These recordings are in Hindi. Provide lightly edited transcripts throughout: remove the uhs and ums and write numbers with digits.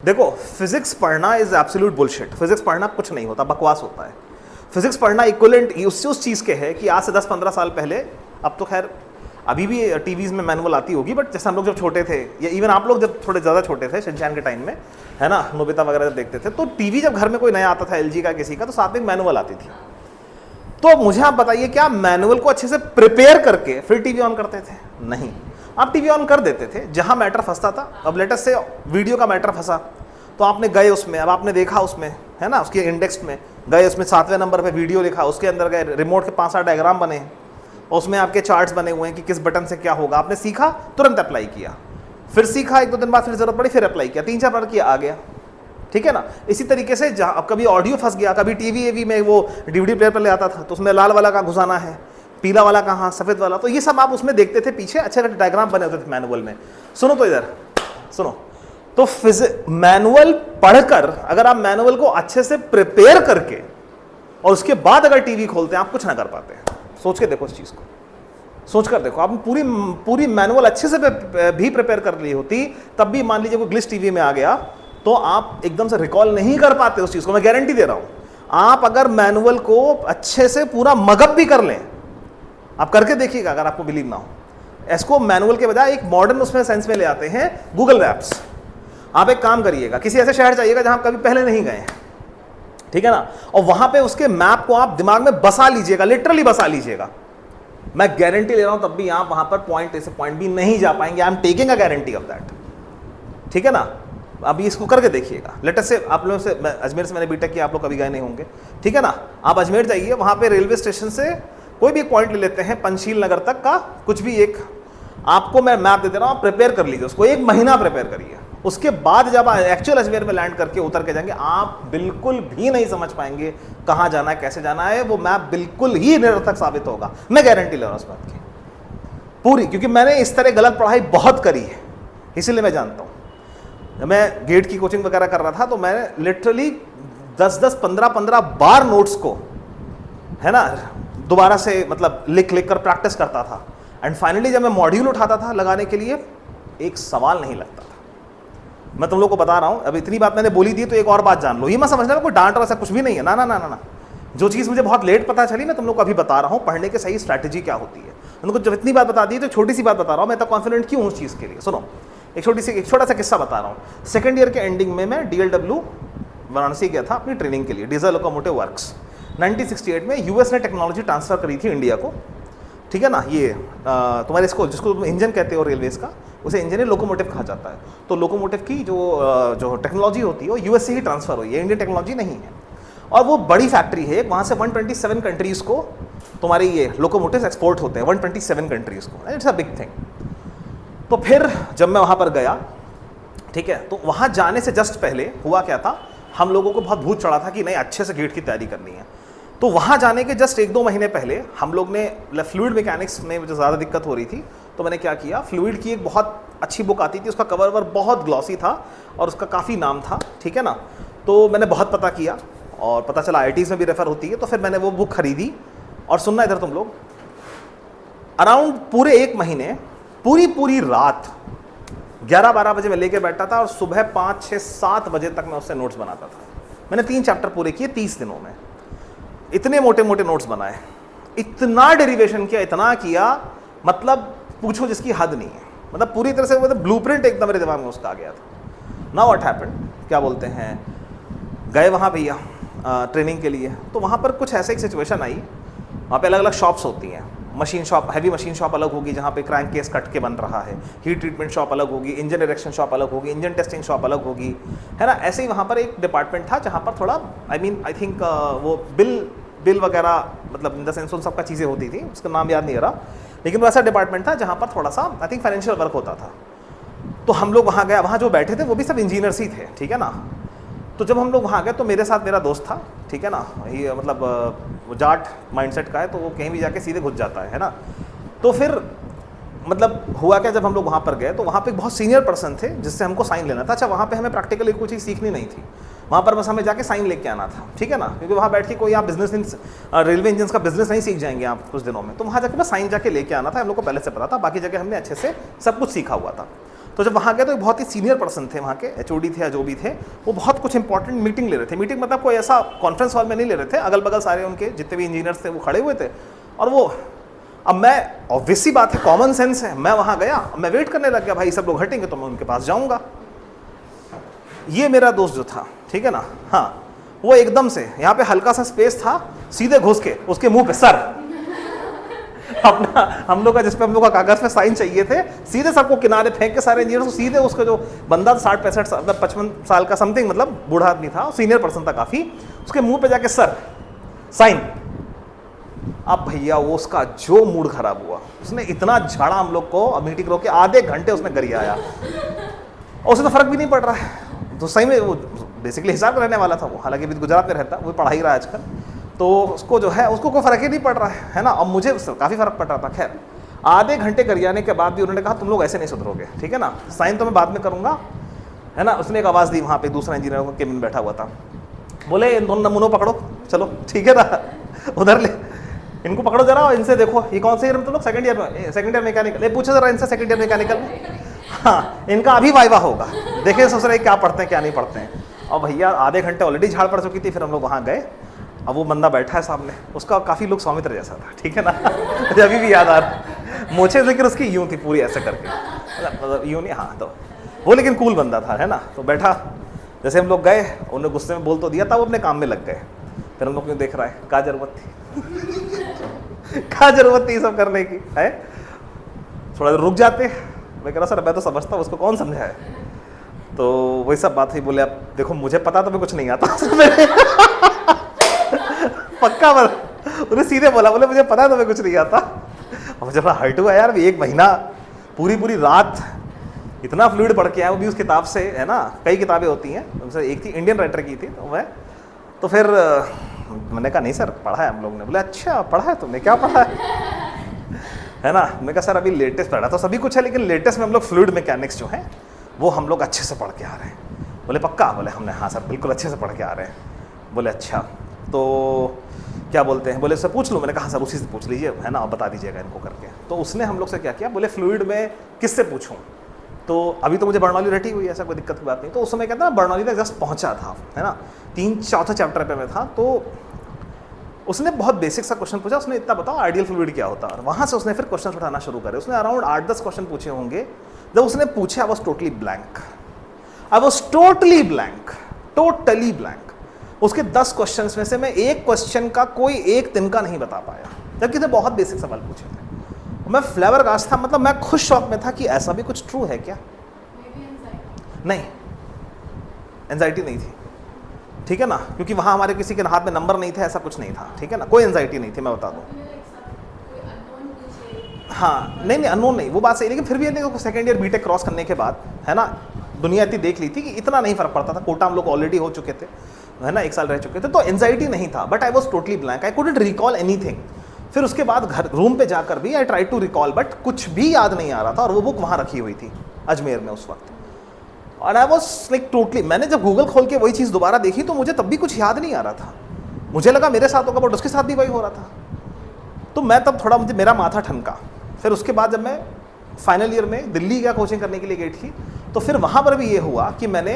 देखो, फिजिक्स पढ़ना इज एब्सोल्यूट बुलशिट। फिजिक्स पढ़ना कुछ नहीं होता, बकवास होता है। फिजिक्स पढ़ना इक्विवेलेंट उससे उस चीज़ के है कि आज से 10-15 साल पहले, अब तो खैर अभी भी टीवीज़ में मैनुअल आती होगी, बट जैसे हम लोग जब छोटे थे, या इवन आप लोग जब थोड़े ज़्यादा छोटे थे शिनचैन के टाइम में, है ना, नोबिता वगैरह जब देखते थे, तो टीवी जब घर में कोई नया आता था एलजी का किसी का, तो साथ में मैनुअल आती थी। तो मुझे आप बताइए, क्या मैनुअल को अच्छे से प्रिपेयर करके फिर टीवी ऑन करते थे? नहीं, आप टीवी ऑन कर देते थे जहां मैटर फंसता था। अब लेटेस्ट से वीडियो का मैटर फंसा तो आपने गए उसमें, अब आपने देखा उसमें, है ना, उसके इंडेक्स में गए, उसमें 7वें नंबर पे वीडियो लिखा, उसके अंदर गए, रिमोट के 5-7 डायग्राम बने, उसमें आपके चार्ट्स बने हुए हैं कि किस बटन से क्या होगा। आपने सीखा, तुरंत अप्लाई किया, फिर सीखा, 1-2 दिन बाद फिर जरूरत पड़ी, फिर अप्लाई किया, 3-4 बार किया, आ गया। ठीक है ना। इसी तरीके से जहाँ कभी ऑडियो फंस गया, कभी टीवी में वो डीवीडी प्लेयर पर ले आता था, तो उसमें लाल वाला कहाँ घुसाना है, पीला वाला कहाँ, सफ़ेद वाला, तो ये सब आप उसमें देखते थे, पीछे अच्छे डायग्राम बने होते थे मैनुअल में। सुनो तो इधर सुनो, तो मैनुअल पढ़कर, अगर आप मैनुअल को अच्छे से प्रिपेयर करके और उसके बाद अगर टीवी खोलते हैं, आप कुछ ना कर पाते हैं। सोच के देखो इस चीज़ को, सोच कर देखो। आप पूरी मैनुअल अच्छे से भी प्रिपेयर कर ली होती, तब भी मान लीजिए कोई ग्लिच टीवी में आ गया, तो आप एकदम से रिकॉल नहीं कर पाते उस चीज़ को, मैं गारंटी दे रहा हूँ। आप अगर मैनुअल को अच्छे से पूरा मगअप भी कर लें, आप करके देखिएगा अगर आपको बिलीव ना हो, इसको मैनुअल के बजाय एक मॉडर्न उसमें सेंस में ले आते हैं, गूगल मैप्स। आप एक काम करिएगा, किसी ऐसे शहर जाइएगा जहां आप कभी पहले नहीं गए हैं, ठीक है ना, और वहां पे उसके मैप को आप दिमाग में बसा लीजिएगा, लिटरली बसा लीजिएगा। मैं गारंटी ले रहा हूं, तब भी आप वहां पर पॉइंट से पॉइंट भी नहीं जा पाएंगे। I am taking a guarantee of that. ठीक है ना, अभी इसको करके देखिएगा। लेटेस्ट से आप लोगों से, अजमेर से मैंने बीटेक किया, आप लोग कभी गए नहीं होंगे, ठीक है ना। आप अजमेर जाइए, वहां पे रेलवे स्टेशन से कोई भी पॉइंट ले लेते हैं, पंचशील नगर तक का कुछ भी एक, आपको मैं मैप दे दे रहा हूँ, आप प्रिपेयर कर लीजिए उसको, 1 महीना प्रिपेयर करिए। उसके बाद जब आप एक्चुअल अजमेर में लैंड करके उतर के जाएंगे, आप बिल्कुल भी नहीं समझ पाएंगे कहाँ जाना है, कैसे जाना है। वो मैप बिल्कुल ही निरर्थक साबित होगा, मैं गारंटी ले रहा हूँ उस बात की पूरी, क्योंकि मैंने इस तरह गलत पढ़ाई बहुत करी है, इसीलिए मैं जानता हूँ। मैं गेट की कोचिंग वगैरह कर रहा था, तो मैंने लिटरली 10-10, 15-15 बार नोट्स को, है ना, दोबारा से मतलब लिख कर प्रैक्टिस करता था। एंड फाइनली जब मैं मॉड्यूल उठाता था लगाने के लिए, एक सवाल नहीं लगता था। मैं तुम लोग को बता रहा हूँ, अब इतनी बात मैंने बोली दी तो एक और बात जान लो, ये मत समझना कोई डांट और ऐसा कुछ भी नहीं है, ना ना ना ना ना। जो चीज़ मुझे बहुत लेट पता चली, मैं तुम लोग को अभी बता रहा हूँ, पढ़ने की सही स्ट्रैटेजी क्या होती है। उनको जब इतनी बात बता दी, तो छोटी सी बात बता रहा हूँ, मैं तो कॉन्फिडेंट क्यों हूँ उस चीज़ के लिए। सुनो, एक छोटा सा किस्सा बता रहा हूँ। सेकंड ईयर के एंडिंग में मैं DLW वाराणसी गया था अपनी ट्रेनिंग के लिए, डीजल लोकोमोटिव वर्क्स। 1968 में यूएस ने टेक्नोलॉजी ट्रांसफ़र करी थी इंडिया को, ठीक है ना। ये तुम्हारे इसको, जिसको तुम इंजन कहते हो रेलवेज़ का, उसे इंजीनियर लोकोमोटिव कहा जाता है। तो लोकोमोटिव की जो टेक्नोलॉजी होती है वो यूएस से ही ट्रांसफ़र हुई है, इंडियन टेक्नोलॉजी नहीं है। और वो बड़ी फैक्ट्री है, वहाँ से 127 कंट्रीज़ को तुम्हारे ये लोकोमोटिव एक्सपोर्ट होते हैं, 127 कंट्रीज़ को। It's a big thing. तो फिर जब मैं वहाँ पर गया, ठीक है, तो वहाँ जाने से जस्ट पहले हुआ क्या था, हम लोगों को बहुत भूत चढ़ा था कि नहीं अच्छे से गेट की तैयारी करनी है। तो वहाँ जाने के जस्ट 1-2 महीने पहले हम लोग ने फ्लूइड मैकेनिक्स में मुझे ज़्यादा दिक्कत हो रही थी, तो मैंने क्या किया, फ्लूइड की एक बहुत अच्छी बुक आती थी, उसका कवर वर बहुत ग्लॉसी था और उसका काफ़ी नाम था, ठीक है ना। तो मैंने बहुत पता किया और पता चला IITs में भी रेफ़र होती है, तो फिर मैंने वो बुक खरीदी। और सुनना इधर तुम लोग, अराउंड पूरे 1 महीने पूरी रात 11-12 बजे मैं लेके बैठा था और सुबह 5, 6, 7 बजे तक मैं उससे नोट्स बनाता था। मैंने 3 चैप्टर पूरे किए 30 दिनों में। इतने मोटे मोटे नोट्स बनाए, इतना डेरिवेशन किया, इतना किया, मतलब पूछो जिसकी हद नहीं है। मतलब पूरी तरह से मतलब ब्लूप्रिंट एकदम मेरे दिमाग में उसका आ गया था। नाउ व्हाट हैपेंड, क्या बोलते हैं, गए वहाँ भैया ट्रेनिंग के लिए। तो वहाँ पर कुछ ऐसे एक सिचुएशन आई, वहाँ पे अलग अलग शॉप्स होती हैं। Machine shop, heavy machine shop अलग होगी जहाँ पे क्रैंक केस कट के बन रहा है, हीट ट्रीटमेंट शॉप अलग होगी, इंजन इरेक्शन शॉप अलग होगी, इंजन टेस्टिंग शॉप अलग होगी, है ना। ऐसे ही वहाँ पर एक डिपार्टमेंट था जहाँ पर थोड़ा आई थिंक वो बिल वगैरह, मतलब इन द सेंस उन सबका चीज़ें होती थी, उसका नाम याद नहीं आ रहा, लेकिन वो ऐसा डिपार्टमेंट था जहाँ पर थोड़ा सा आई थिंक फाइनेंशियल वर्क होता था। तो हम लोग वहाँ गए, वहाँ जो बैठे थे वो भी सब इंजीनियर्स ही थे, ठीक है ना। तो जब हम लोग वहाँ गए तो मेरे साथ मेरा दोस्त था, ठीक है ना, ये मतलब वो जाट माइंडसेट का है, तो वो कहीं भी जाके सीधे घुस जाता है ना। तो फिर मतलब हुआ क्या, जब हम लोग वहाँ पर गए तो वहाँ पे बहुत सीनियर पर्सन थे जिससे हमको साइन लेना था। अच्छा, वहाँ पे हमें प्रैक्टिकली कुछ चीज़ सीखनी नहीं थी, वहाँ पर बस हमें जाके साइन लेके आना था, ठीक है ना, क्योंकि वहाँ बैठ के कोई आप बिजनेस, रेलवे इंजन का बिजनेस नहीं सीख जाएंगे आप कुछ दिनों में। तो वहाँ जाके बस साइन जाके लेके आना था, हम लोग को पहले से पता था, बाकी जगह हमने अच्छे से सब कुछ सीखा हुआ था। तो जब वहाँ गए तो एक बहुत ही सीनियर पर्सन थे वहाँ के, HOD थे या जो भी थे, वो बहुत कुछ इंपॉर्टेंट मीटिंग ले रहे थे। मीटिंग मतलब कोई ऐसा कॉन्फ्रेंस हॉल में नहीं ले रहे थे, अगल बगल सारे उनके जितने भी इंजीनियर्स थे वो खड़े हुए थे। और वो, अब मैं, ऑब्वियस सी बात है, कॉमन सेंस है, मैं वहाँ गया, मैं वेट करने लग गया, भाई सब लोग हटेंगे तो मैं उनके पास जाऊँगा। ये मेरा दोस्त जो था, ठीक है ना, हाँ, वो एकदम से यहाँ पे हल्का सा स्पेस था, सीधे घुस के उसके मुंह पे सर अपना, हम लोग का जिस पे हम लोग का कागज पे साइन चाहिए थे, सीधे सबको किनारे फेंक के सारे इंजीनियर को, सीधे उसका जो बंदा 60-65 साल, 55 साल का समथिंग, मतलब बूढ़ा आदमी था, सीनियर पर्सन था काफी, उसके मुंह पे जाके सर साइन। अब भैया वो उसका जो मूड खराब हुआ, उसने इतना झाड़ा हम लोग को, मीटिंग रोक के आधे घंटे उसने गरियाया और उसे तो फर्क भी नहीं पड़ रहा है। तो सही में वो बेसिकली हिसाब रहने वाला था वो, हालांकि भी गुजरात में रहता, वो पढ़ा ही रहा है आजकल, तो उसको जो है उसको कोई फर्क ही नहीं पड़ रहा है ना। अब मुझे काफ़ी फर्क पड़ रहा था। खैर आधे घंटे गरियाने के बाद भी उन्होंने कहा तुम लोग ऐसे नहीं सुधरोगे, ठीक है ना, साइन तो मैं बाद में करूँगा, है ना। उसने एक आवाज़ दी, वहाँ पे दूसरा इंजीनियर को केबिन बैठा हुआ था, बोले इन दोनों नमूनों पकड़ो, चलो ठीक है ना, उधर ले, इनको पकड़ो जरा, इनसे देखो ये कौन से ईयर में, तुम लोग सेकंड ईयर मैकेनिकल, पूछो जरा इनसे सेकंड ईयर मैकेनिकल में, हाँ इनका अभी वाइवा होगा, देखें सोच रहे क्या पढ़ते हैं क्या नहीं पढ़ते हैं। और भैया आधे घंटे ऑलरेडी झाड़ पड़ चुकी थी, फिर हम लोग वहाँ गए। अब वो बंदा बैठा है सामने, उसका काफ़ी लुक सौमित्र जैसा था, ठीक है ना मुझे अभी भी याद आ रहा, मोछे लेकिन उसकी यूँ थी पूरी ऐसे करके, मतलब यूँ नहीं, हाँ तो वो लेकिन कूल बंदा था, है ना। तो बैठा, जैसे हम लोग गए, उन्होंने गुस्से में बोल तो दिया था, वो अपने काम में लग गए। फिर हम लोग क्यों देख रहा है, क्या जरूरत थी क्या जरूरत थी सब करने की, है थोड़ा देर रुक जाते। मैं कह रहा सर मैं तो समझता हूँ, उसको कौन समझाए। तो वही सब बात हुई, बोले अब देखो मुझे पता तो मैं कुछ नहीं आता पक्का बस, उन्हें सीधे बोला, बोले मुझे पता तो मैं कुछ नहीं आता। अब मुझे थोड़ा हर्ट हुआ यार, एक महीना पूरी रात इतना फ्लूइड पढ़ के आया, वो भी उस किताब से, है ना, कई किताबें होती हैं, उनसे एक थी इंडियन राइटर की थी, तो फिर मैंने कहा नहीं सर पढ़ा है हम लोग ने। बोले अच्छा पढ़ा है तुमने, क्या पढ़ा है ना। मैं कहा सर अभी लेटेस्ट पढ़ा, तो सभी कुछ है लेकिन लेटेस्ट में हम लोग फ्लूइड मैकेनिक्स जो है वो हम लोग अच्छे से पढ़ के आ रहे हैं। बोले पक्का, बोले हमने हाँ सर बिल्कुल अच्छे से पढ़ के आ रहे हैं। बोले अच्छा तो क्या बोलते हैं, बोले उससे पूछ लूँ। मैंने कहा सर उसी से पूछ लीजिए, है ना, आप बता दीजिएगा इनको करके। तो उसने हम लोग से क्या किया, बोले फ्लूइड में किससे पूछूं। तो अभी तो मुझे बर्नौली रटी हुई है, ऐसा कोई दिक्कत की बात नहीं। तो उस समय कहता है बर्नौली तक जस्ट पहुंचा था, है ना, 3-4 चैप्टर पे मैं था। तो उसने बहुत बेसिक सा क्वेश्चन पूछा, उसने इतना बताओ आइडियल फ्लूइड क्या होता है, और वहाँ से उसने फिर क्वेश्चन उठाना शुरू करे। उसने अराउंड 8-10 क्वेश्चन पूछे होंगे। जब उसने पूछे I was totally blank, I was totally blank, totally blank. उसके 10 क्वेश्चंस में से मैं एक क्वेश्चन का कोई एक दिन का नहीं बता पाया, जबकि उसने बहुत बेसिक सवाल पूछे थे। मैं फ्लेवरगास्ट था, मतलब मैं खुश शौक में था कि ऐसा भी कुछ ट्रू है क्या। नहीं, एंजाइटी नहीं थी, ठीक है ना, क्योंकि वहाँ हमारे किसी के हाथ में नंबर नहीं थे, ऐसा कुछ नहीं था, ठीक है ना, कोई एंजाइटी नहीं थी, मैं बता दूँ। हाँ नहीं अननोन नहीं, वो बात सही, लेकिन फिर भी सेकेंड ईयर बीटेक क्रॉस करने के बाद, है ना, दुनिया इतनी देख ली थी कि इतना नहीं फर्क पड़ता था। कोटा हम लोग ऑलरेडी हो चुके थे, है ना, 1 साल रह चुके थे, तो एंजाइटी नहीं था। But I was totally blank, I couldn't recall anything. फिर उसके बाद घर रूम पे जाकर भी I try to recall, but कुछ भी याद नहीं आ रहा था। और वो बुक वहाँ रखी हुई थी अजमेर में उस वक्त, और आई वॉज लाइक टोटली, मैंने जब गूगल खोल के वही चीज़ दोबारा देखी तो मुझे तब भी कुछ याद नहीं आ रहा था। मुझे लगा मेरे साथ होगा, बट उसके साथ भी वही हो रहा था। तो मैं तब थोड़ा, मुझे मेरा माथा ठनका। फिर उसके बाद जब मैं फाइनल ईयर में दिल्ली गया कोचिंग करने के लिए गेट की, तो फिर वहाँ पर भी ये हुआ कि मैंने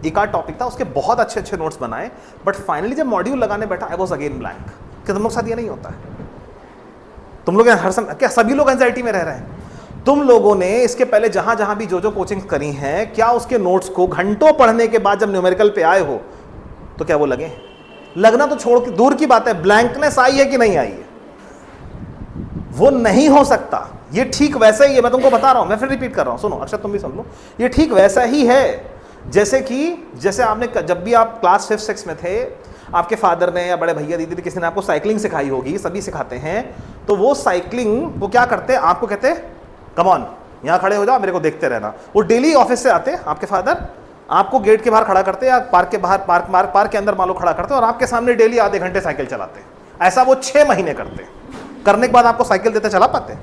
एक आध टॉपिक था उसके बहुत अच्छे अच्छे नोट्स बनाए, बट फाइनली जब मॉड्यूल लगाने बैठा आई वॉज अगेन ब्लैंक। कि तुम लोग साथ ये नहीं होता है, तुम लोग हर समय, क्या सभी लोग एंजाइटी में रह रहे हैं। तुम लोगों ने इसके पहले जहां जहां भी जो कोचिंग करी हैं, क्या उसके नोट्स को घंटों पढ़ने के बाद जब न्यूमेरिकल पे आए हो तो क्या वो लगे, लगना तो छोड़ के दूर की बात है, ब्लैंकनेस आई है कि नहीं आई है, वो नहीं हो सकता। ये ठीक वैसा ही है, मैं तुमको बता रहा हूं, मैं फिर रिपीट कर रहा हूं, सुनो अक्षर तुम भी सुन लो। ये ठीक वैसा ही है जैसे आपने, जब भी आप क्लास 5-6 में थे, आपके फादर ने या बड़े भैया दीदी किसी ने आपको साइकिलिंग सिखाई होगी, सभी सिखाते हैं। तो वो साइकिलिंग वो क्या करते हैं, आपको कहते हैं कम ऑन यहाँ खड़े हो जाओ, मेरे को देखते रहना। वो डेली ऑफिस से आते आपके फादर, आपको गेट के बाहर खड़ा करते या पार्क के बाहर, पार्क के अंदर मान लो खड़ा करते, और आपके सामने डेली आधे घंटे साइकिल चलाते। ऐसा वो 6 महीने करते। करने के बाद आपको साइकिल देते, चला पाते?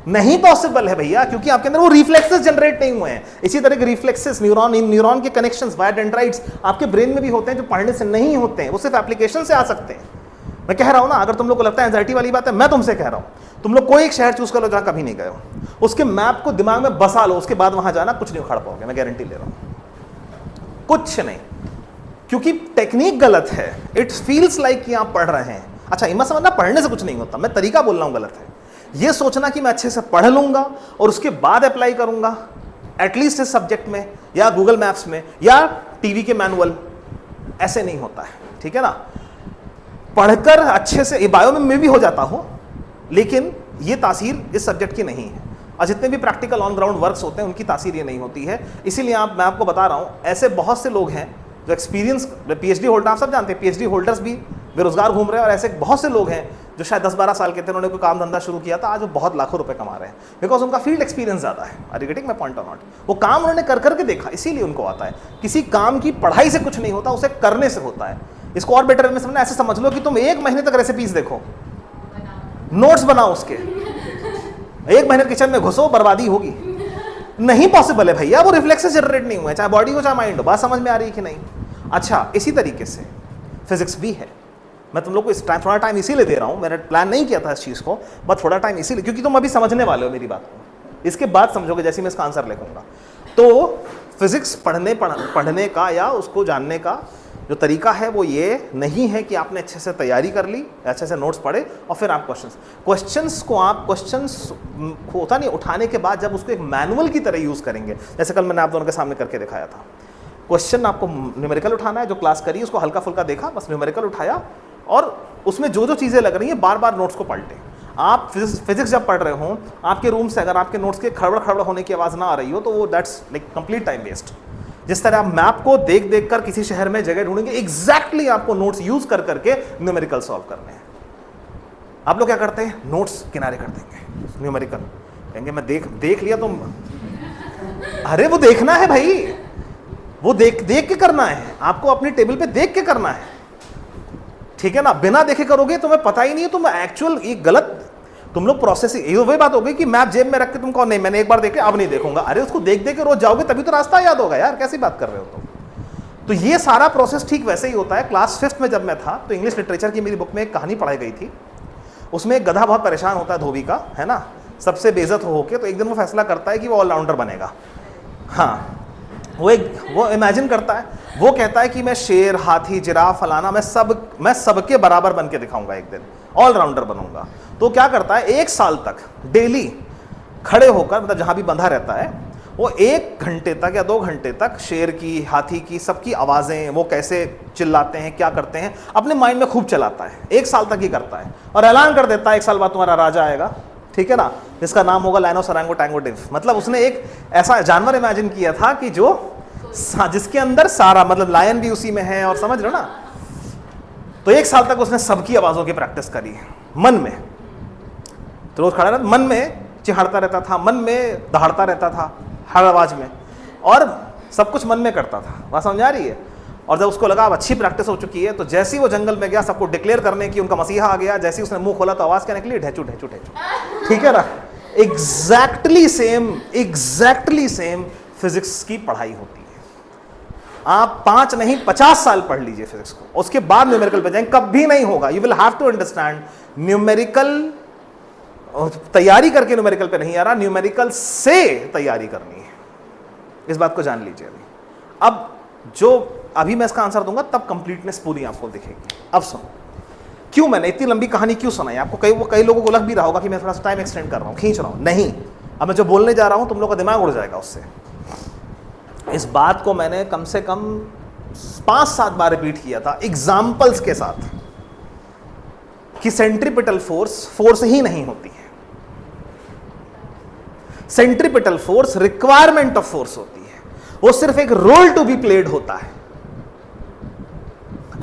नहीं पॉसिबल है भैया, क्योंकि आपके अंदर वो रिफ्लेक्सेस जनरेट नहीं हुए हैं। इसी तरह के रिफ्लेक्सेस, न्यूरॉन के कनेक्शंस, वाया डेंड्राइट्स आपके ब्रेन में भी होते हैं जो पढ़ने से नहीं होते हैं, वो सिर्फ एप्लीकेशन से आ सकते हैं। मैं कह रहा हूं ना, अगर तुम लोग को लगता है एंजाइटी वाली बात है, मैं तुमसे कह रहा हूं, तुम लोग कोई एक शहर चूज कर लो जहां कभी नहीं गए हो, उसके मैप को दिमाग में बसा लो, उसके बाद वहां जाना, कुछ नहीं उखाड़ पाओगे, मैं गारंटी ले रहा हूं, कुछ नहीं, क्योंकि टेक्निक गलत है। इट फील्स लाइक कि आप पढ़ रहे हैं। अच्छा, इमा समझना पढ़ने से कुछ नहीं होता, मैं तरीका बोल रहा हूं गलत है। ये सोचना कि मैं अच्छे से पढ़ लूंगा और उसके बाद अप्लाई करूंगा एटलीस्ट इस सब्जेक्ट में या गूगल मैप्स में या टीवी के मैनुअल, ऐसे नहीं होता है, ठीक है ना। पढ़कर अच्छे से, ये बायो में भी हो जाता हूं, लेकिन ये तासीर इस सब्जेक्ट की नहीं है, और जितने भी प्रैक्टिकल ऑन ग्राउंड वर्क्स होते हैं उनकी तासीर ये नहीं होती है। इसीलिए मैं आपको बता रहा हूं, ऐसे बहुत से लोग हैं जो एक्सपीरियंस पीएचडी होल्डर, आप सब जानते हैं पीएचडी होल्डर्स भी बेरोजगार घूम रहे हैं, और ऐसे बहुत से लोग हैं जो शायद 10-12 साल के थे, उन्होंने कोई काम धंधा शुरू किया था, आज वो बहुत लाखों रुपए कमा रहे हैं, बिकॉज उनका फील्ड एक्सपीरियंस ज़्यादा है। Are you getting my point और नॉट? वो काम उन्होंने कर करके देखा, इसीलिए उनको आता है। किसी काम की पढ़ाई से कुछ नहीं होता, उसे करने से होता है। इसको और बेटर में समझना, ऐसे समझ लो कि तुम 1 महीने तक रेसिपीज देखो, नोट्स बनाओ उसके, 1 महीने किचन में घुसो, बर्बादी होगी, नहीं पॉसिबल है भैया, वो रिफ्लेक्सेस जनरेट नहीं हुए, चाहे बॉडी हो चाहे माइंड हो। बात समझ में आ रही है कि नहीं? अच्छा, इसी तरीके से फिजिक्स भी है। मैं तुम लोग को इस टाइम थोड़ा टाइम इसीलिए दे रहा हूं, मैंने प्लान नहीं किया था इस चीज़ को, बस थोड़ा टाइम इसीलिए, क्योंकि तुम अभी समझने वाले हो मेरी बात को, इसके बाद समझोगे जैसे मैं इसका आंसर लिखूंगा। तो फिजिक्स पढ़ने का या उसको जानने का जो तरीका है वो ये नहीं है कि आपने अच्छे से तैयारी कर ली, अच्छे से नोट्स पढ़े और फिर आप क्वेश्चंस होता नहीं, उठाने के बाद जब उसको एक मैनुअल की तरह यूज़ करेंगे, जैसे कल मैंने आप दोनों के सामने करके दिखाया था। क्वेश्चन आपको न्यूमेरिकल उठाना है, जो क्लास करी उसको हल्का फुल्का देखा, बस न्यूमेरिकल उठाया और उसमें जो जो चीज़ें लग रही हैं बार बार नोट्स को पलटे। आप फिजिक्स जब पढ़ रहे हो, आपके रूम से अगर आपके नोट्स के खड़बड़ होने की आवाज़ ना आ रही हो तो वो that's like complete time waste. जिस तरह आप मैप को देख देख कर किसी शहर में जगह ढूंढेंगे, एग्जैक्टली आपको नोट्स यूज कर करके न्यूमेरिकल सॉल्व करने हैं। आप लोग क्या करते हैं? नोट्स किनारे कर देंगे, न्यूमेरिकल कहेंगे मैं देख लिया तुम। अरे वो देखना है भाई, वो देख के करना है, आपको अपनी टेबल पे देख के करना है, ठीक है ना। बिना देखे करोगे तुम्हें पता ही नहीं है, तुम एक्चुअल ये गलत, तुम लोग प्रोसेसिंग, ये वही बात हो गई कि मैप जेब में रख के तुम कहो नहीं मैंने एक बार देख लिया अब नहीं देखूंगा। अरे उसको देख के रोज जाओगे तभी तो रास्ता याद होगा यार, कैसी बात कर रहे हो तुम? तो ये सारा प्रोसेस ठीक वैसे ही होता है। क्लास 5th में जब मैं था तो इंग्लिश लिटरेचर की मेरी बुक में एक कहानी पढ़ाई गई थी। उसमें एक गधा बहुत परेशान होता है धोबी का, है ना, सबसे बेइज्जत होके, तो एक दिन वो फैसला करता है कि वो ऑलराउंडर बनेगा। हाँ, वो इमेजिन करता है, वो कहता है कि मैं शेर, हाथी, जिराफ, फलाना, मैं सबके बराबर बन के दिखाऊंगा, एक दिन ऑलराउंडर बनूंगा। तो क्या करता है, 1 साल तक डेली खड़े होकर, मतलब जहां भी बंधा रहता है, वो 1 घंटे तक या 2 घंटे तक शेर की, हाथी की, सबकी आवाज़ें, वो कैसे चिल्लाते हैं, क्या करते हैं, अपने माइंड में खूब चलाता है। 1 साल तक ही करता है और ऐलान कर देता है 1 साल बाद तुम्हारा राजा आएगा, ठीक है ना, जिसका नाम होगा लाइनो सरांगो टैंगो डिव। मतलब उसने एक ऐसा जानवर इमेजिन किया था कि जिसके अंदर सारा, मतलब लायन भी उसी में है, और समझ रहे हो ना। तो 1 साल तक उसने सबकी आवाज़ों की प्रैक्टिस करी मन में। तो रोज खड़ा रहता, मन में चिढ़ता रहता था, मन में दहाड़ता रहता था हर आवाज में, और सब कुछ मन में करता था। बात समझ आ रही है? और जब उसको लगा अब अच्छी प्रैक्टिस हो चुकी है, तो जैसे ही वो जंगल में गया, सबको डिक्लेयर करने की उनका मसीहा आ गया, जैसे ही उसने मुंह खोला तो आवाज क्या निकली? ढेचू ढेचू ढेचू। ठीक है ना? एग्जैक्टली सेम फिजिक्स की पढ़ाई होती है। आप 5 नहीं 50 साल पढ़ लीजिए फिजिक्स को, उसके बाद न्यूमेरिकल पे जाएंगे, कभी नहीं होगा। You will have to understand, numerical तैयारी करके न्यूमेरिकल पे नहीं आ रहा, न्यूमेरिकल से तैयारी करनी है, इस बात को जान लीजिए। अभी मैं इसका आंसर दूंगा तब कंप्लीटनेस पूरी आपको दिखेगी। अब सुनो, क्यों मैंने इतनी लंबी कहानी क्यों सुनाई आपको? कई लोगों को लग भी रहा होगा कि मैं थोड़ा सा टाइम एक्सटेंड कर रहा हूं, खींच रहा हूं। नहीं, अब मैं जो बोलने जा रहा हूं तुम लोग का दिमाग उड़ जाएगा उससे। इस बात को मैंने कम से कम 5-7 बार रिपीट किया था एग्जाम्पल्स के साथ, कि सेंट्रीपिटल फोर्स ही नहीं होती है। Centripetal force requirement of force होती है, वो सिर्फ एक रोल टू बी प्लेड होता है।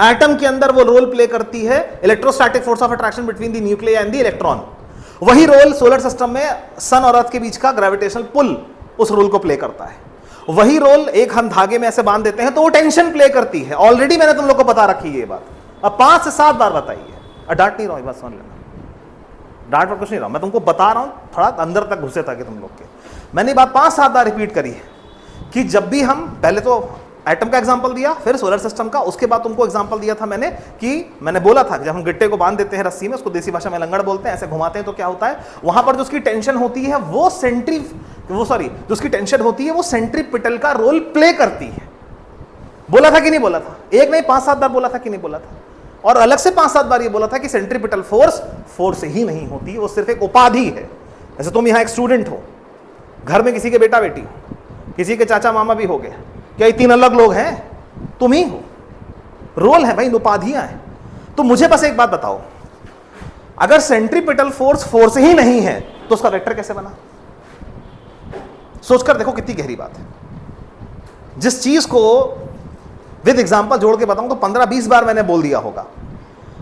एटम के अंदर वो रोल प्ले करती है electrostatic force of attraction between the nucleus and the electron. वही रोल सोलर सिस्टम में सन और अर्थ के बीच का ग्रेविटेशनल पुल उस रोल को प्ले करता है। वही रोल एक हम धागे में ऐसे बांध देते हैं तो वो टेंशन प्ले करती है। ऑलरेडी मैंने तुम लोग को बता रखी है ये बात, अब 5 से 7 बार बताइए। डांट नहीं रहा हूं, बात सुन लेना, डांट पर कुछ नहीं रहा, मैं तुमको बता रहा हूं, थोड़ा अंदर तक घुसे ताकि तुम लोग के। मैंने बात 5-7 बार रिपीट करी है कि जब भी हम, पहले तो एटम का एग्जांपल दिया, फिर सोलर सिस्टम का, उसके बाद तुमको एग्जांपल दिया था मैंने कि मैंने बोला था कि जब हम गिट्टे को बांध देते हैं रस्सी में, उसको देसी भाषा में लंगड़ बोलते हैं, ऐसे घुमाते हैं तो क्या होता है, वहां पर जो उसकी टेंशन होती है वो जो उसकी टेंशन होती है वो सेंट्रीपिटल का रोल प्ले करती है। बोला था कि नहीं बोला था? एक नहीं 5-7 बार बोला था कि नहीं बोला था? और अलग से 5-7 बार ये बोला था कि सेंट्रीपिटल फोर्स ही नहीं होती, वो सिर्फ एक उपाधि है। जैसे तुम यहां एक स्टूडेंट हो, घर में किसी के बेटा बेटी हो, किसी के चाचा मामा भी हो गए, क्या ये 3 अलग लोग हैं? तुम ही हो, रोल है भाई, उपाधियां हैं। तो मुझे बस एक बात बताओ, अगर सेंट्रीपिटल फोर्स ही नहीं है तो उसका वेक्टर कैसे बना? सोचकर देखो कितनी गहरी बात है। जिस चीज को विद एग्जांपल जोड़ के बताऊं तो 15-20 बार मैंने बोल दिया होगा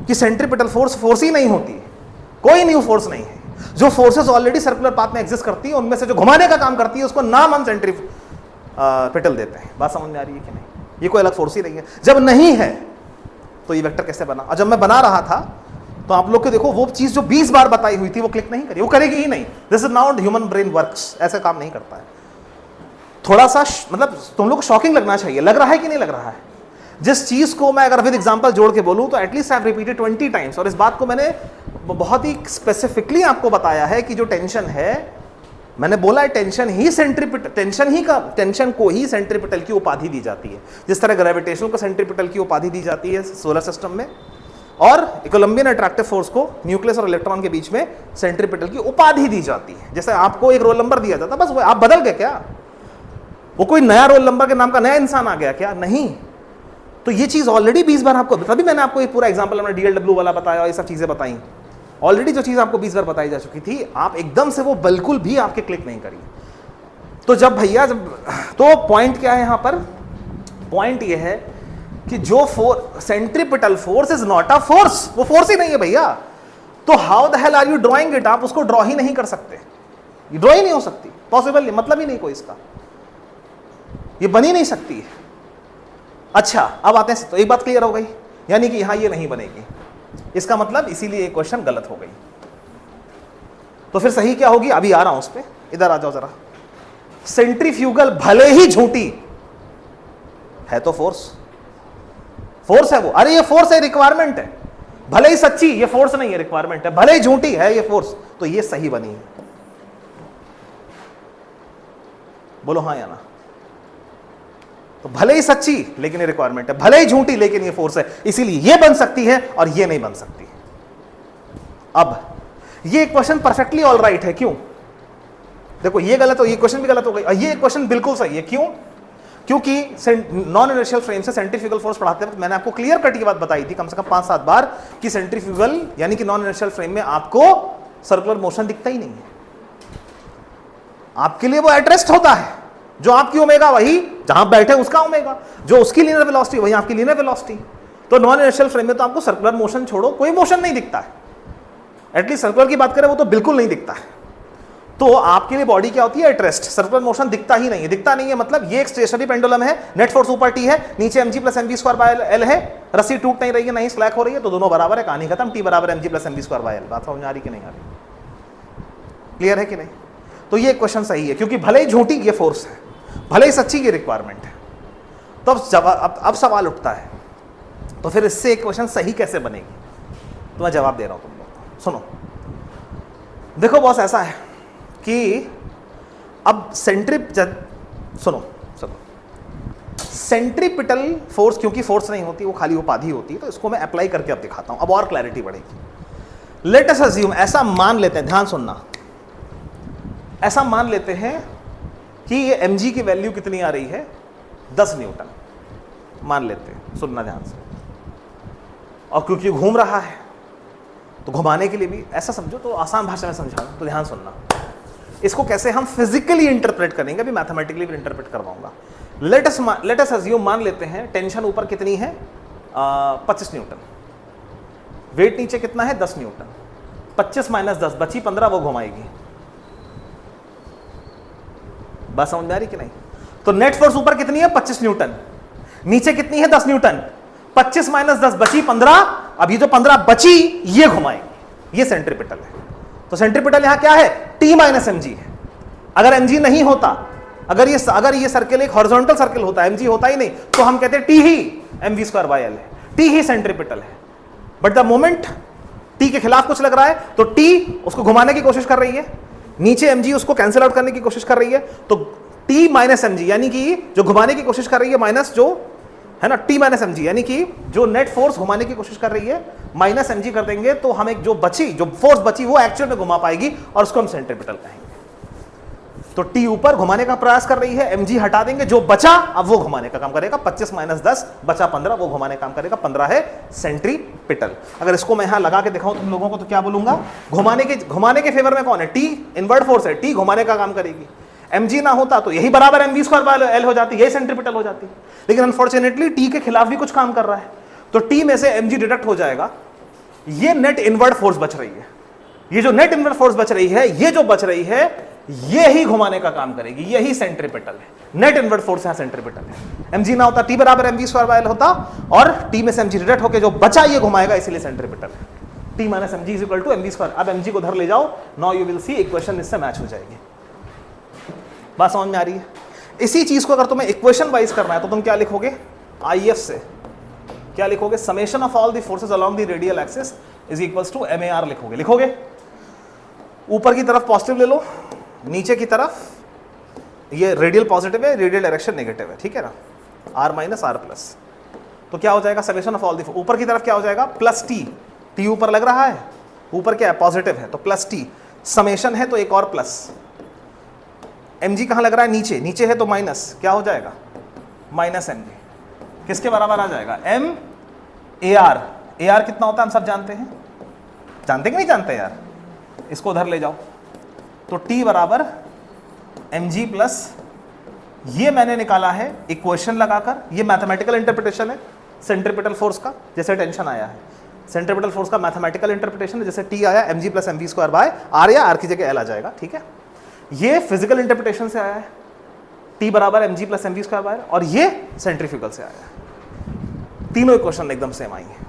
कि सेंट्रीपिटल फोर्स ही नहीं होती, कोई न्यू फोर्स नहीं है। जो फोर्सेस ऑलरेडी सर्कुलर पाथ में एग्जिस्ट करती है उनमें से जो घुमाने का काम करती है उसको नाम हम सेंट्रीपिटल देते हैं। बात समझ में आ रही है कि नहीं? ये कोई अलग फोर्स ही नहीं है। जब नहीं है तो ये वेक्टर कैसे बना? और जब मैं बना रहा था तो आप लोग को देखो वो चीज जो 20 बार बताई हुई थी वो क्लिक नहीं करी, वो करेगी ही नहीं। This is not human brain works, ऐसे काम नहीं करता है। थोड़ा सा मतलब तुम लोग को शॉकिंग लगना चाहिए, लग रहा है कि नहीं लग रहा है? जिस चीज को मैं अगर विद एग्जांपल जोड़ के बोलूं तो at least I have repeated 20 times, और इस बात को मैंने बहुत ही स्पेसिफिकली आपको बताया है कि जो टेंशन है, मैंने बोला है टेंशन को ही सेंट्रीपिटल की उपाधि दी जाती है। जिस तरह ग्रेविटेशन को सेंट्रीपिटल की उपाधि दी जाती है सोलर सिस्टम में, और कोलंबियन अट्रैक्टिव फोर्स को न्यूक्लियस और इलेक्ट्रॉन के बीच में सेंट्रीपिटल की उपाधि दी जाती है। जैसे आपको एक रोल नंबर दिया जाता, बस वो आप बदल गए क्या? वो कोई नया रोल नंबर के नाम का नया इंसान आ गया क्या? नहीं। तो ये चीज ऑलरेडी 20 बार आपको, तभी मैंने आपको एक पूरा एग्जांपल हमने DLW वाला बताया और ये सब चीजें बताई। ऑलरेडी जो चीज आपको 20 बार बताई जा चुकी थी, आप एकदम से वो बिल्कुल भी आपके क्लिक नहीं करी। तो जब भैया तो पॉइंट क्या है यहां पर? पॉइंट ये है कि जो centripetal force is not a force, वो फोर्स ही नहीं है भैया। तो how the hell are you drawing it? आप उसको ड्रॉ ही नहीं कर सकते, ये ड्रॉ ही नहीं हो सकती, पॉसिबल नहीं, मतलब ही नहीं कोई इसका, ये बन ही नहीं सकती है। अच्छा, अब आते हैं, तो एक बात क्लियर हो गई, यानी कि यहां ये नहीं बनेगी, इसका मतलब इसीलिए एक क्वेश्चन गलत हो गई। तो फिर सही क्या होगी? अभी आ रहा हूं उस पे, इधर आ जाओ जरा। सेंट्रीफ्यूगल भले ही झूठी है तो फोर्स है वो, अरे ये फोर्स है, रिक्वायरमेंट है। भले ही सच्ची, ये फोर्स नहीं है, रिक्वायरमेंट है। भले ही झूठी है ये फोर्स, तो ये सही बनी है। बोलो हाँ या ना? तो भले ही सच्ची लेकिन ये रिक्वायरमेंट है, भले ही झूठी लेकिन ये फोर्स है, इसीलिए ये बन सकती है और ये नहीं बन सकती। अब ये क्वेश्चन परफेक्टली ऑल राइट है, क्यों? देखो ये गलत हो, ये क्वेश्चन भी गलत हो गई, और ये क्वेश्चन बिल्कुल सही है। क्यों? क्योंकि नॉन इनर्शियल फ्रेम से सेंट्रीफ्यूगल फोर्स पढ़ाते वक्त मैंने आपको क्लियर कट ये बात बताई थी कम से कम 5-7 बार कि सेंट्रीफ्यूगल यानी कि नॉन इनर्शियल फ्रेम में आपको सर्कुलर मोशन दिखता ही नहीं है। आपके लिए वो एटरेस्ट होता है, जो आपकी ओमेगा वही जहां बैठे उसका ओमेगा, जो उसकी लीनियर वेलोसिटी वही आपकी लीनियर वेलोसिटी। तो नॉन इनर्शियल फ्रेम में तो आपको सर्कुलर मोशन छोड़ो कोई मोशन नहीं दिखता है, एटलीस्ट सर्कुलर की बात करें वो तो बिल्कुल नहीं दिखता है। तो आपके लिए बॉडी क्या होती है? एटरेस्ट, सर्कुलर मोशन दिखता ही नहीं है। दिखता नहीं है मतलब ये एक स्टेशनरी पेंडुलम है, नेट फोर्स ऊपर T है, नीचे mg + mv²/L है, रस्सी टूट नहीं रही है, नहीं स्लैक हो रही है, तो दोनों बराबर है, कहानी खत्म। T = mg + mv²/L। बात समझ आ रही कि नहीं आ रही? क्लियर है कि नहीं? तो ये क्वेश्चन सही है, क्योंकि भले ही झूठी ये फोर्स है, भले ही सच्ची ये रिक्वायरमेंट है। तो अब सवाल उठता है, तो फिर इससे एक क्वेश्चन सही कैसे बनेगी? तो मैं जवाब दे रहा हूं तुम लोग को, सुनो। देखो बॉस, ऐसा है कि अब सुनो सेंट्रीपिटल फोर्स, क्योंकि फोर्स नहीं होती, वो खाली उपाधि होती है, तो इसको मैं अप्लाई करके अब दिखाता हूं, अब और क्लैरिटी बढ़ेगी। लेट अस अज्यूम, ऐसा मान लेते हैं, ध्यान सुनना, ऐसा मान लेते हैं कि ये mg की वैल्यू कितनी आ रही है? 10 न्यूटन मान लेते हैं, सुनना ध्यान से। और क्योंकि घूम रहा है तो घुमाने के लिए भी ऐसा समझो, तो आसान भाषा में समझाऊं तो ध्यान सुनना। इसको कैसे हम फिजिकली इंटरप्रेट करेंगे, अभी मैथमेटिकली भी इंटरप्रेट करवाऊंगा। लेट अस अज्यूम, मान लेते हैं टेंशन ऊपर कितनी है? 25 न्यूटन। वेट नीचे कितना है? 10 न्यूटन। 25 - 10 बची 15, वो घुमाएगी। बात समझ में आ रही कि नहीं? तो नेट फोर्स ऊपर कितनी है? 25 न्यूटन। नीचे कितनी है? 10 न्यूटन। 25 - 10 बची 15। अब ये जो 15 बची ये घुमाएगी, ये सेंट्रीपिटल है। तो सेंट्रीपिटल यहां क्या है? T - mg है। अगर mg नहीं होता, अगर ये सर्किल एक हॉरिजॉन्टल सर्किल होता है, mg होता ही नहीं, तो हम कहते हैं t ही mv²/l है, t ही सेंट्रीपिटल है। बट द मोमेंट t के खिलाफ कुछ लग रहा है तो t उसको घुमाने की कोशिश कर रही है, नीचे mg उसको कैंसिल आउट करने की कोशिश कर रही है, तो t माइनस mg यानी कि जो घुमाने की कोशिश कर रही है माइनस जो है ना t माइनस mg यानी कि जो नेट फोर्स घुमाने की कोशिश कर रही है माइनस mg कर देंगे, तो हम एक जो फोर्स बची वो एक्चुअल में घुमा पाएगी और उसको हम सेंट्रीपिटल कहेंगे। तो t ऊपर घुमाने का प्रयास कर रही है, mg हटा देंगे, जो बचा अब वो घुमाने का काम करेगा, 25 माइनस 10 बचा 15, वो घुमाने का काम करेगा, 15 है सेंट्रीपिटल। अगर इसको मैं यहां लगा के दिखाऊं तुम लोगों को तो क्या बोलूंगा, घुमाने के फेवर में कौन है, t इनवर्ट फोर्स है, t घुमाने का काम करेगी। mg ना होता तो यही बराबर mv²/l हो जाती, यही सेंट्रीपिटल हो जाती, लेकिन अनफॉर्चुनेटली t के खिलाफ भी कुछ काम कर रहा है, तो t में से mg डिडक्ट हो जाएगा, ये नेट इनवर्ट फोर्स बच रही है, ये जो नेट इनवर्ट फोर्स बच रही है, ये जो बच रही है ये ही घुमाने का काम करेगी, यही सेंट्रीपिटल है, नेट इनवर्ट फोर्स यहां सेंट्रीपिटल है। mg ना होता t बराबर mv²/l होता, और t में से mg डिडक्ट होकर जो बचा ये घुमाएगा, इसीलिए सेंट्रीपिटल है। t minus mg is equal to mv²। अब mg को उधर ले जाओ, now you will see equation इससे मैच हो जाएगी। बात समझ में आ रही है? इसी चीज को अगर तुम्हें इक्वेशन वाइज करना है तो तुम क्या लिखोगे, IF से क्या लिखोगे, summation of all the forces along the radial axis is equals to MAR लिखोगे। ऊपर की तरफ पॉजिटिव ले लो, नीचे की तरफ ये रेडियल पॉजिटिव है, रेडियल डायरेक्शन नेगेटिव है, ठीक है ना, r माइनस r प्लस, तो क्या हो जाएगा समेशन ऑफ ऑल द, ऊपर की तरफ क्या हो जाएगा प्लस t ऊपर लग रहा है, ऊपर क्या है पॉजिटिव है तो प्लस t, समेशन है तो एक और प्लस, mg कहां लग रहा है नीचे है तो माइनस, क्या हो जाएगा माइनस mg, किसके बराबर आ जाएगा AR कितना होता है हम सब जानते हैं, जानते कि नहीं जानते यार, इसको उधर ले जाओ, तो t बराबर mg प्लस, ये मैंने निकाला है इक्वेशन लगाकर, ये मैथमेटिकल इंटरप्रिटेशन है सेंट्रीपिटल फोर्स का, जैसे टेंशन आया है सेंट्रीपिटल फोर्स का मैथमेटिकल इंटरप्रिटेशन है, जैसे t आया mg प्लस mv²/r या r की जगह l आ जाएगा, ठीक है। ये फिजिकल इंटरप्रिटेशन से आया है, t बराबर mg प्लस mv²/r, और ये सेंट्रीफ्यूगल से आया है, तीनों इक्वेशन एकदम सेम आई है।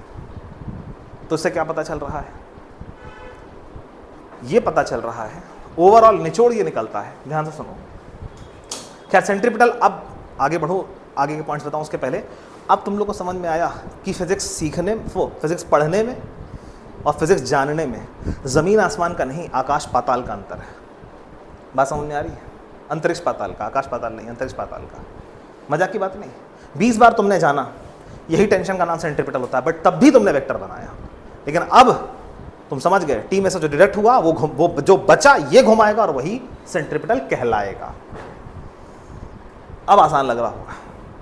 तो इससे क्या पता चल रहा है, ये पता चल रहा है ओवरऑल निचोड़ ये निकलता है, ध्यान से सुनो। क्या सेंट्रीपिटल, अब आगे बढ़ो, आगे के पॉइंट्स बताऊं उसके पहले, अब तुम लोग को समझ में आया कि फिजिक्स सीखने, फिजिक्स पढ़ने में और फिजिक्स जानने में जमीन आसमान का नहीं, आकाश पाताल का अंतर है। बात समझ में आ रही है? अंतरिक्ष पाताल का, आकाश पाताल नहीं, अंतरिक्ष पाताल का, मजाक की बात नहीं। 20 बार तुमने जाना यही टेंशन का नाम सेंट्रीपिटल होता है, बट तब भी तुमने वेक्टर बनाया, लेकिन अब तुम समझ गए टी में से जो डिडक्ट हुआ वो जो बचा ये घुमाएगा और वही सेंट्रीपिटल कहलाएगा। अब आसान लग रहा होगा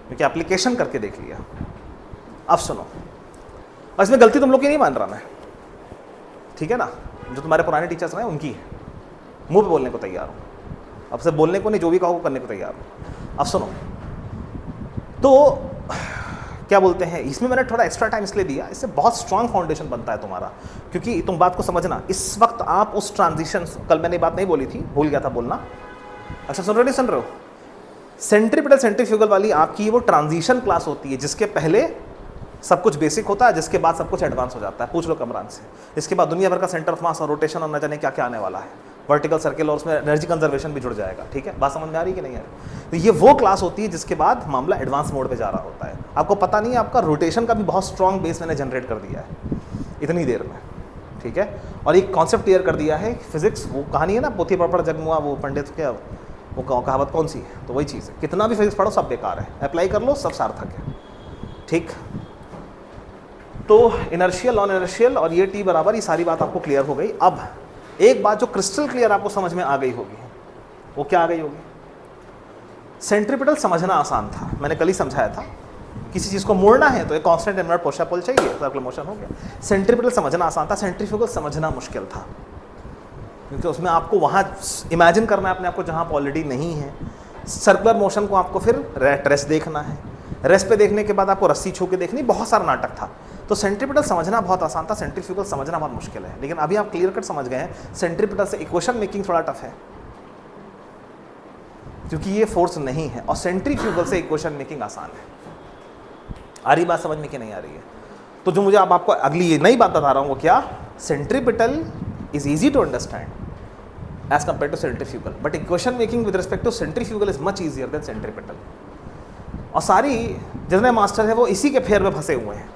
क्योंकि एप्लीकेशन करके देख लिया। अब सुनो, और इसमें गलती तुम लोग की नहीं मान रहा मैं, ठीक है ना, जो तुम्हारे पुराने टीचर्स रहे उनकी है, मुंह पे बोलने को तैयार हूं, अब से बोलने को नहीं, जो भी कहो करने को तैयार हूं। अब सुनो, तो क्या बोलते हैं, इसमें मैंने थोड़ा एक्स्ट्रा टाइम इसलिए दिया, इससे बहुत स्ट्रांग फाउंडेशन बनता है तुम्हारा, क्योंकि तुम बात को समझना, इस वक्त आप उस ट्रांजिशन, कल मैंने बात नहीं बोली थी, भूल गया था बोलना, अच्छा सुन रहे हो, सेंट्रीपिटल सेंट्रीफ्यूगल वाली आपकी वो ट्रांजिशन क्लास होती है जिसके पहले सब कुछ बेसिक होता है, जिसके बाद सब कुछ एडवांस हो जाता है, पूछ लो कमरान से। इसके बाद दुनिया भर का सेंटर ऑफ मास और रोटेशन और न जाने क्या क्या आने वाला है, वर्टिकल सर्किल, और उसमें एनर्जी कंजर्वेशन भी जुड़ जाएगा, ठीक है, बात समझ में आ रही है कि नहीं है? तो ये वो क्लास होती है जिसके बाद मामला एडवांस मोड पे जा रहा होता है। आपको पता नहीं है, आपका रोटेशन का भी बहुत स्ट्रॉन्ग बेस मैंने जनरेट कर दिया है इतनी देर में, ठीक है, और एक कॉन्सेप्ट क्लियर कर दिया है। फिजिक्स वो कहानी है ना, पोथी पढ़ जगमुआ, वो पंडित क्या वो कहावत कौन सी है, तो वही चीज़ है, कितना भी फिजिक्स पढ़ो सब बेकार है, अप्लाई कर लो सब सार्थक है, ठीक। तो इनर्शियल, नॉन इनर्शियल और ये टी बराबर, ये सारी बात आपको क्लियर हो गई। अब एक बात जो क्रिस्टल क्लियर आपको समझ में आ गई होगी, वो क्या आ गई होगी, सेंट्रीपिटल समझना आसान था, मैंने कल ही समझाया था, किसी चीज़ को मोड़ना है तो एक कांस्टेंट इनवर्ट पोस्टा पोल चाहिए, सर्कुलर मोशन हो गया। सेंट्रीपिटल समझना आसान था, सेंट्रीफ्यूगल समझना मुश्किल था, क्योंकि उसमें आपको वहाँ इमेजिन करना है अपने आप को जहाँ आप ऑलरेडी नहीं है। सर्कुलर मोशन को आपको फिर रेस्ट देखना है, रेस्ट पे देखने के बाद आपको रस्सी छू के देखनी, बहुत सारा नाटक था। तो सेंट्रीपिटल समझना बहुत आसान था, सेंट्रीफ्यूगल समझना बहुत मुश्किल है। लेकिन अभी आप क्लियर कट समझ गए हैं, सेंट्रीपिटल से इक्वेशन मेकिंग थोड़ा टफ है क्योंकि ये फोर्स नहीं है, और सेंट्रीफ्यूगल से इक्वेशन मेकिंग आसान है। आ रही बात समझ में कि नहीं आ रही है? तो जो मुझे अब आपको अगली ये नई बात बता रहा हूँ वो क्या, centripetal is easy to understand, as compare to centrifugal, but equation making with respect to centrifugal is much easier than centripetal. और सारी जितने मास्टर है वो इसी के फेयर में फंसे हुए हैं।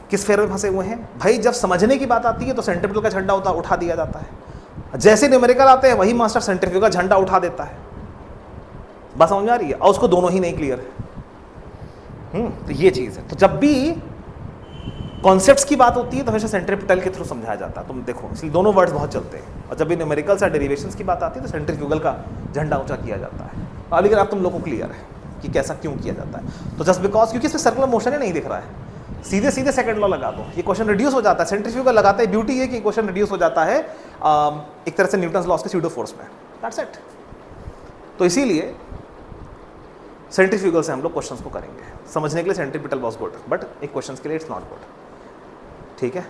किस फेयर में फंसे हुए हैं भाई? जब समझने की बात आती है तो सेंट्रीपिटल का झंडा उठा दिया जाता है, जैसे न्यूमेरिकल आते हैं वही मास्टर सेंट्रीफ्यूगल झंडा उठा देता है। बात समझ में आ रही है? और उसको दोनों ही नहीं क्लियर है। तो ये चीज़ है। तो जब भी कॉन्सेप्ट्स की बात होती है तो हमेशा सेंट्रीपिटल के थ्रू समझाया जाता है। तुम देखो, इसलिए दोनों वर्ड्स बहुत चलते हैं। और जब भी न्यूमेरिकल्स या डेरिवेशंस की बात आती है तो सेंट्रीफ्यूगल का झंडा ऊंचा किया जाता है। अब अगर आप तुम लोगों को क्लियर है कि कैसा क्यों किया जाता है, तो जस्ट बिकॉज क्योंकि इसमें सर्कुलर मोशन ही नहीं दिख रहा है, सीधे सीधे सेकंड लॉ लगा दो, ये क्वेश्चन रिड्यूस हो जाता है। सेंट्रीफ्यूगल लगाते हैं, ब्यूटी है कि क्वेश्चन रिड्यूस हो जाता है एक तरह से न्यूटन्स लॉस के स्यूडो फोर्स में। That's it. तो इसीलिए सेंट्रीफ्यूगल से हम लोग क्वेश्चंस को करेंगे। समझने के लिए सेंट्रीपिटल वाज गुड, बट एक क्वेश्चंस के लिए इट्स नॉट गुड। ठीक है।